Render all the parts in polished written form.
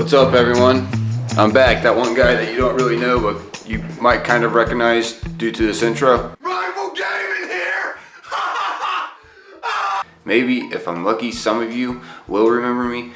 What's up, everyone? I'm back. That one guy that you don't really know, but you might kind of recognize due to this intro. Rival Gaming here! Maybe, if I'm lucky, some of you will remember me.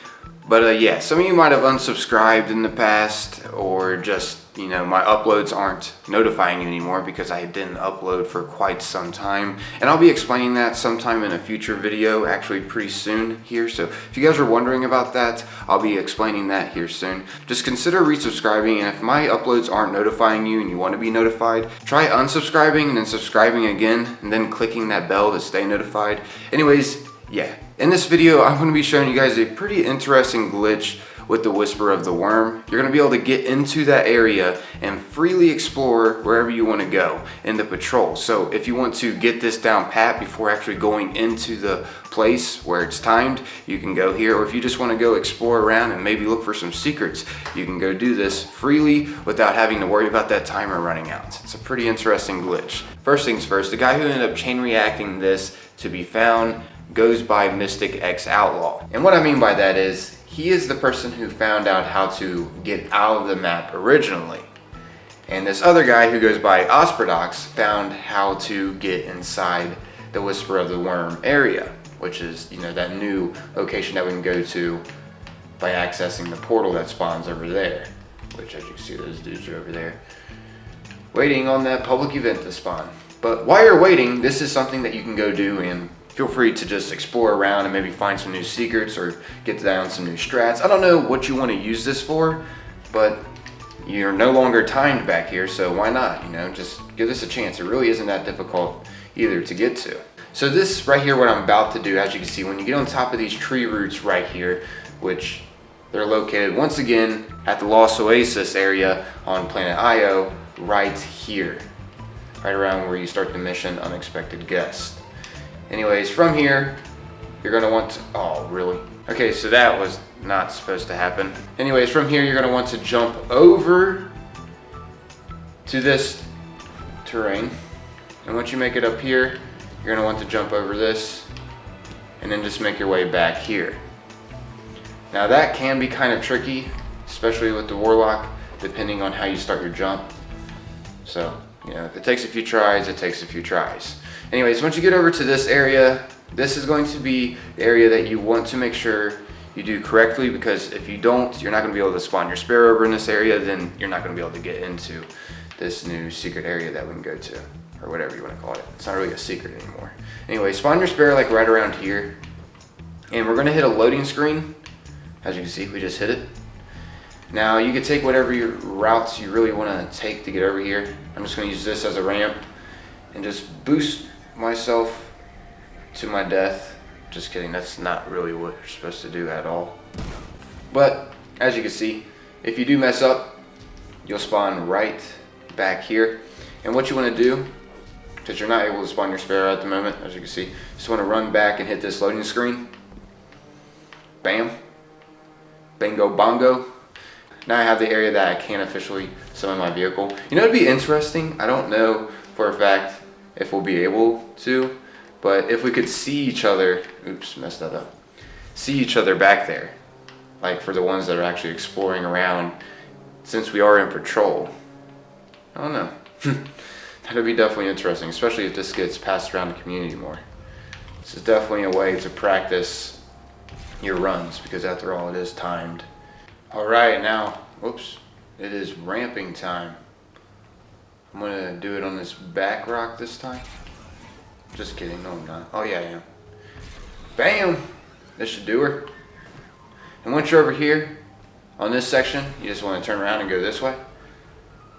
But yeah, some of you might have unsubscribed in the past, or just, you know, my uploads aren't notifying you anymore because I didn't upload for quite some time. And I'll be explaining that sometime in a future video, actually pretty soon here. So if you guys are wondering about that, I'll be explaining that here soon. Just consider resubscribing, and if my uploads aren't notifying you and you want to be notified, try unsubscribing and then subscribing again and then clicking that bell to stay notified. Anyways, yeah. In this video, I'm going to be showing you guys a pretty interesting glitch with the Whisper of the Worm. You're going to be able to get into that area and freely explore wherever you want to go in the patrol. So if you want to get this down pat before actually going into the place where it's timed, you can go here. Or if you just want to go explore around and maybe look for some secrets, you can go do this freely without having to worry about that timer running out. It's a pretty interesting glitch. First things first, the guy who ended up chain reacting this to be found goes by Mystic X Outlaw. And what I mean by that is, he is the person who found out how to get out of the map originally. And this other guy who goes by Osprodox found how to get inside the Whisper of the Worm area, which is, you know, that new location that we can go to by accessing the portal that spawns over there. Which, as you can see, those dudes are over there waiting on that public event to spawn. But while you're waiting, this is something that you can go do, and feel free to just explore around and maybe find some new secrets or get down some new strats. I don't know what you want to use this for, but you're no longer timed back here, so why not? You know, just give this a chance. It really isn't that difficult either to get to. So this right here, what I'm about to do, as you can see, when you get on top of these tree roots right here, which they're located once again at the Lost Oasis area on Planet Io, right here, right around where you start the mission Unexpected Guest. Anyways, from here, you're gonna want to, oh, really? Okay, so that was not supposed to happen. Anyways, from here, you're gonna want to jump over to this terrain. And once you make it up here, you're gonna want to jump over this and then just make your way back here. Now that can be kind of tricky, especially with the Warlock, depending on how you start your jump. So, you know, if it takes a few tries, it takes a few tries. Anyways, once you get over to this area, this is going to be the area that you want to make sure you do correctly, because if you don't, you're not going to be able to spawn your spare over in this area, then you're not going to be able to get into this new secret area that we can go to, or whatever you want to call it. It's not really a secret anymore. Anyway, spawn your spare like right around here, and we're going to hit a loading screen. As you can see, we just hit it. Now you can take whatever your routes you really want to take to get over here. I'm just going to use this as a ramp and just boost myself to my death. Just kidding, that's not really what you're supposed to do at all. But as you can see, if you do mess up, you'll spawn right back here. And what you want to do, because you're not able to spawn your spare at the moment, as you can see, just want to run back and hit this loading screen. Bam. Bingo bongo. Now I have the area that I can officially summon my vehicle. You know, it'd be interesting, I don't know for a fact if we'll be able to, but if we could see each other, oops, messed that up, see each other back there, like for the ones that are actually exploring around, since we are in patrol. I don't know. That'd be definitely interesting, especially if this gets passed around the community more. This is definitely a way to practice your runs, because after all, it is timed. All right, now, whoops, it is ramping time. I'm gonna do it on this back rock this time. Just kidding, no I'm not. Oh yeah, I am. Bam! This should do her. And once you're over here, on this section, you just wanna turn around and go this way.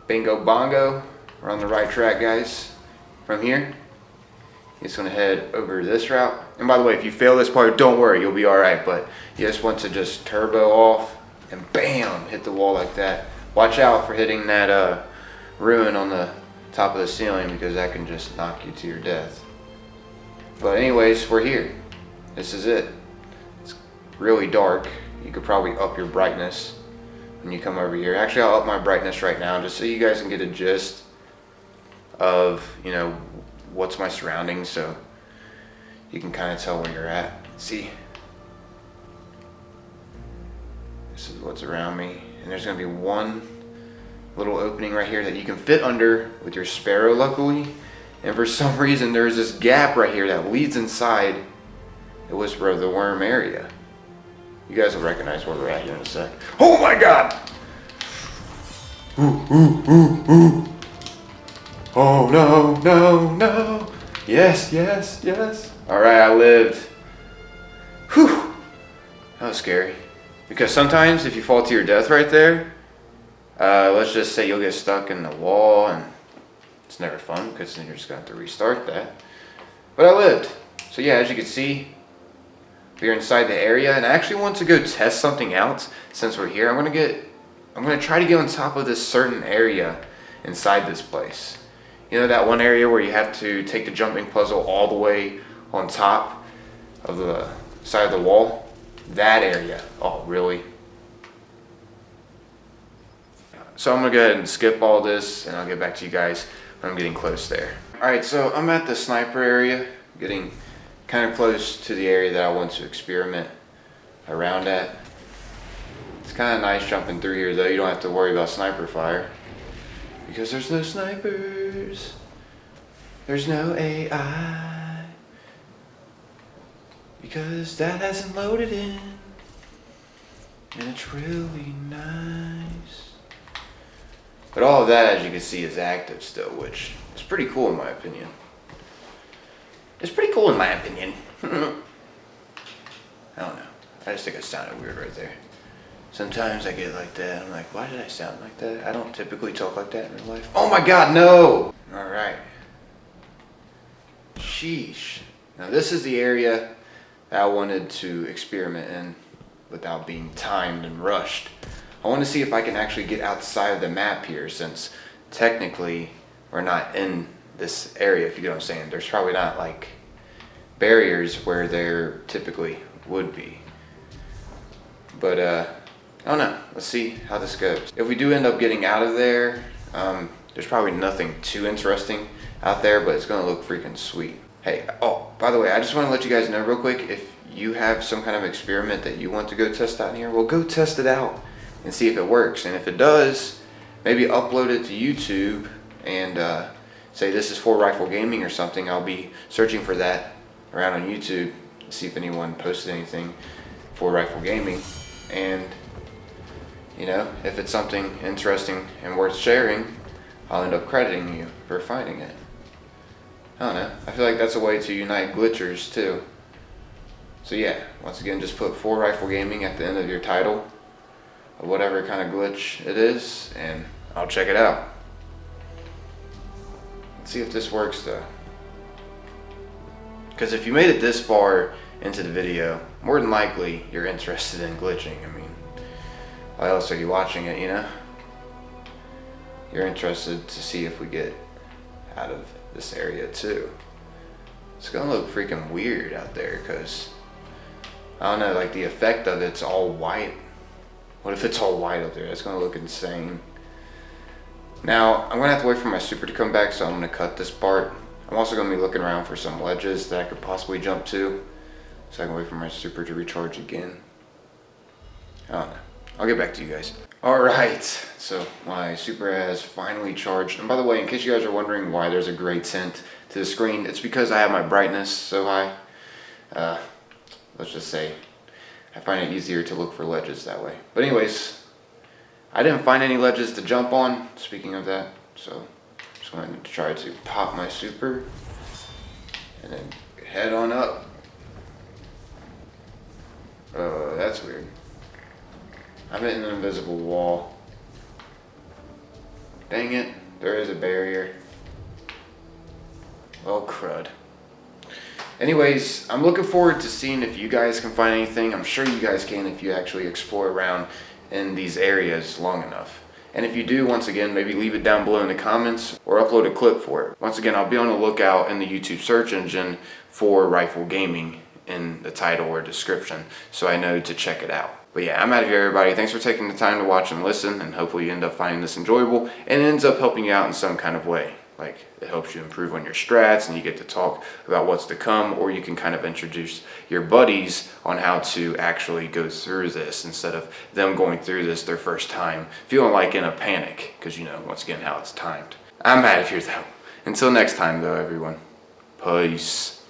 Bingo bongo, we're on the right track, guys. From here, you're just gonna head over this route. And by the way, if you fail this part, don't worry, you'll be all right, but you just want to just turbo off and bam, hit the wall like that. Watch out for hitting that ruin on the top of the ceiling, because that can just knock you to your death. But anyways, we're here. This is it. It's really dark. You could probably up your brightness when you come over here. Actually, I'll up my brightness right now just so you guys can get a gist of, you know, what's my surroundings, so you can kind of tell where you're at. See? This is what's around me. And there's gonna be one little opening right here that you can fit under with your Sparrow, luckily. And for some reason, there's this gap right here that leads inside the Whisper of the Worm area. You guys will recognize where we're at here in a sec. Oh my God! Ooh, ooh, ooh, ooh. Oh no, no, no. Yes, yes, yes. All right, I lived. Whew. That was scary. Because sometimes if you fall to your death right there, let's just say you'll get stuck in the wall, and it's never fun because then you're just going to have to restart that. But I lived. So yeah, as you can see, we're inside the area, and I actually want to go test something out since we're here. I'm gonna try to get on top of this certain area inside this place. You know that one area where you have to take the jumping puzzle all the way on top of the side of the wall? That area. Oh, really? So I'm gonna go ahead and skip all this, and I'll get back to you guys when I'm getting close there. All right, so I'm at the sniper area, getting kind of close to the area that I want to experiment around at. It's kind of nice jumping through here though. You don't have to worry about sniper fire because there's no snipers. There's no AI because that hasn't loaded in, and it's really nice. But all of that, as you can see, is active still, which is pretty cool in my opinion. It's pretty cool in my opinion. I don't know. I just think it sounded weird right there. Sometimes I get like that. I'm like, why did I sound like that? I don't typically talk like that in real life. Oh my God, no! All right. Sheesh. Now this is the area that I wanted to experiment in without being timed and rushed. I want to see if I can actually get outside of the map here, since technically we're not in this area, if you get what I'm saying. There's probably not like barriers where there typically would be. But I don't know. Let's see how this goes. If we do end up getting out of there, there's probably nothing too interesting out there, but it's gonna look freaking sweet. Hey, oh, by the way, I just want to let you guys know real quick, if you have some kind of experiment that you want to go test out in here, well, go test it out and see if it works. And if it does, maybe upload it to YouTube and say this is for Rifle Gaming or something. I'll be searching for that around on YouTube to see if anyone posted anything for Rifle Gaming. And you know, if it's something interesting and worth sharing, I'll end up crediting you for finding it. I don't know. I feel like that's a way to unite glitchers too. So yeah, once again, just put for Rifle Gaming at the end of your title of whatever kind of glitch it is, and I'll check it out. Let's see if this works though. Because if you made it this far into the video, more than likely you're interested in glitching. I mean, why else are you watching it, you know? You're interested to see if we get out of this area too. It's gonna look freaking weird out there because, I don't know, like the effect of it's all white. What if it's all white up there? That's gonna look insane. Now, I'm gonna have to wait for my super to come back, so I'm gonna cut this part. I'm also gonna be looking around for some ledges that I could possibly jump to, so I can wait for my super to recharge again. I don't know. I'll get back to you guys. All right, so my super has finally charged. And by the way, in case you guys are wondering why there's a gray tint to the screen, it's because I have my brightness so high. Let's just say I find it easier to look for ledges that way. But anyways, I didn't find any ledges to jump on, speaking of that. So just going to try to pop my super and then head on up. That's weird. I'm hitting an invisible wall. Dang it, there is a barrier. Well, crud. Anyways, I'm looking forward to seeing if you guys can find anything. I'm sure you guys can if you actually explore around in these areas long enough. And if you do, once again, maybe leave it down below in the comments or upload a clip for it. Once again, I'll be on the lookout in the YouTube search engine for Rifle Gaming in the title or description, so I know to check it out. But yeah, I'm out of here, everybody. Thanks for taking the time to watch and listen, and hopefully you end up finding this enjoyable and it ends up helping you out in some kind of way. Like, it helps you improve on your strats, and you get to talk about what's to come, or you can kind of introduce your buddies on how to actually go through this instead of them going through this their first time, feeling like in a panic, because you know, once again, how it's timed. I'm out of here though. Until next time though, everyone. Peace.